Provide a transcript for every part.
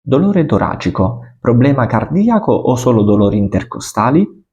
Dolore toracico, problema cardiaco o solo dolori intercostali?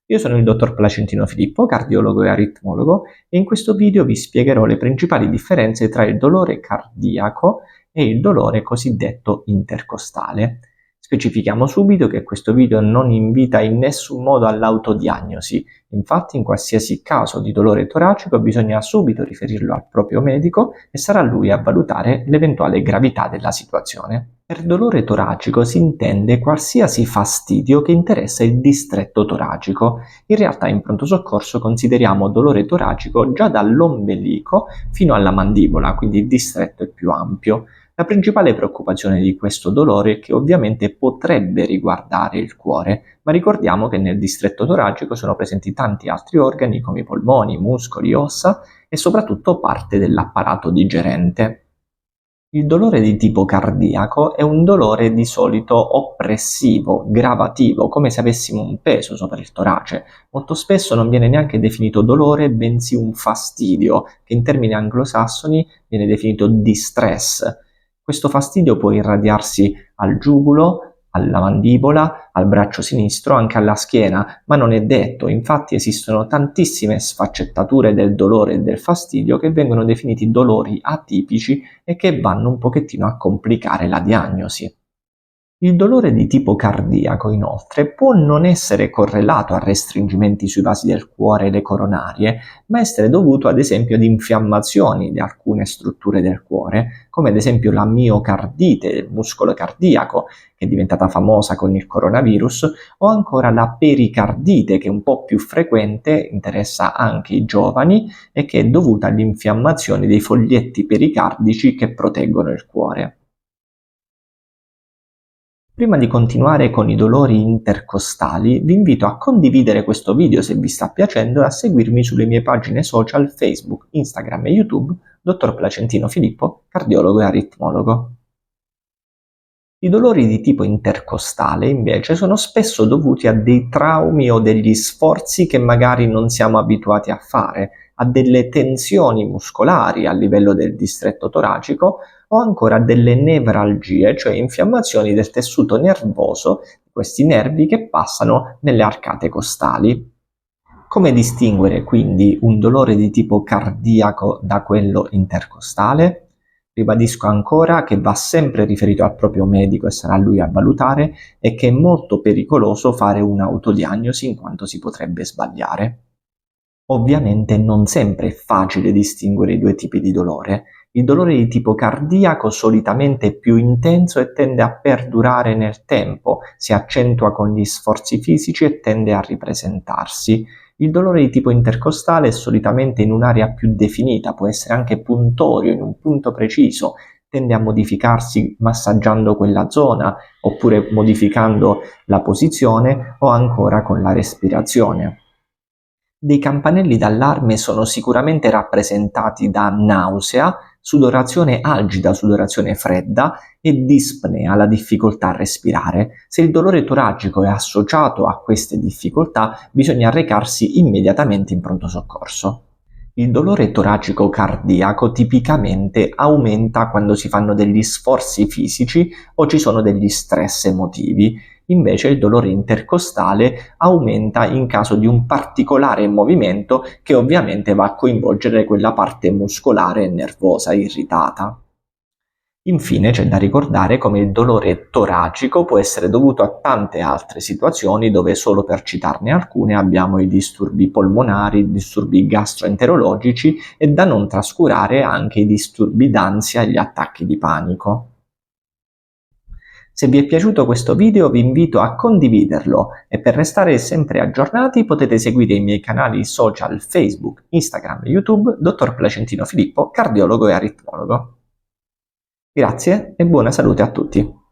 Io sono il dottor Placentino Filippo, cardiologo e aritmologo, e in questo video vi spiegherò le principali differenze tra il dolore cardiaco e il dolore cosiddetto intercostale. Specifichiamo subito che questo video non invita in nessun modo all'autodiagnosi, infatti in qualsiasi caso di dolore toracico bisogna subito riferirlo al proprio medico e sarà lui a valutare l'eventuale gravità della situazione. Per dolore toracico si intende qualsiasi fastidio che interessa il distretto toracico. In realtà in pronto soccorso consideriamo dolore toracico già dall'ombelico fino alla mandibola, quindi il distretto è più ampio. La principale preoccupazione di questo dolore è che ovviamente potrebbe riguardare il cuore, ma ricordiamo che nel distretto toracico sono presenti tanti altri organi come i polmoni, muscoli, ossa e soprattutto parte dell'apparato digerente. Il dolore di tipo cardiaco è un dolore di solito oppressivo, gravativo, come se avessimo un peso sopra il torace. Molto spesso non viene neanche definito dolore, bensì un fastidio, che in termini anglosassoni viene definito distress. Questo fastidio può irradiarsi al giugulo, alla mandibola, al braccio sinistro, anche alla schiena, ma non è detto, infatti esistono tantissime sfaccettature del dolore e del fastidio che vengono definiti dolori atipici e che vanno un pochettino a complicare la diagnosi. Il dolore di tipo cardiaco, inoltre, può non essere correlato a restringimenti sui vasi del cuore e le coronarie, ma essere dovuto ad esempio ad infiammazioni di alcune strutture del cuore, come ad esempio la miocardite del muscolo cardiaco, che è diventata famosa con il coronavirus, o ancora la pericardite, che è un po' più frequente, interessa anche i giovani, e che è dovuta alle infiammazioni dei foglietti pericardici che proteggono il cuore. Prima di continuare con i dolori intercostali, vi invito a condividere questo video se vi sta piacendo e a seguirmi sulle mie pagine social Facebook, Instagram e YouTube, Dottor Placentino Filippo, cardiologo e aritmologo. I dolori di tipo intercostale, invece, sono spesso dovuti a dei traumi o degli sforzi che magari non siamo abituati a fare, a delle tensioni muscolari a livello del distretto toracico o ancora delle nevralgie, cioè infiammazioni del tessuto nervoso, questi nervi che passano nelle arcate costali. Come distinguere quindi un dolore di tipo cardiaco da quello intercostale? Ribadisco ancora che va sempre riferito al proprio medico e sarà lui a valutare e che è molto pericoloso fare un'autodiagnosi in quanto si potrebbe sbagliare. Ovviamente non sempre è facile distinguere i due tipi di dolore. Il dolore di tipo cardiaco solitamente è più intenso e tende a perdurare nel tempo, si accentua con gli sforzi fisici e tende a ripresentarsi. Il dolore di tipo intercostale è solitamente in un'area più definita, può essere anche puntorio, in un punto preciso, tende a modificarsi massaggiando quella zona, oppure modificando la posizione o ancora con la respirazione. Dei campanelli d'allarme sono sicuramente rappresentati da nausea, sudorazione algida, sudorazione fredda e dispnea, la difficoltà a respirare. Se il dolore toracico è associato a queste difficoltà, bisogna recarsi immediatamente in pronto soccorso. Il dolore toracico cardiaco tipicamente aumenta quando si fanno degli sforzi fisici o ci sono degli stress emotivi. Invece il dolore intercostale aumenta in caso di un particolare movimento che ovviamente va a coinvolgere quella parte muscolare e nervosa irritata. Infine c'è da ricordare come il dolore toracico può essere dovuto a tante altre situazioni dove solo per citarne alcune abbiamo i disturbi polmonari, i disturbi gastroenterologici e da non trascurare anche i disturbi d'ansia e gli attacchi di panico. Se vi è piaciuto questo video vi invito a condividerlo e per restare sempre aggiornati potete seguire i miei canali social Facebook, Instagram e YouTube Dottor Placentino Filippo, cardiologo e aritmologo. Grazie e buona salute a tutti.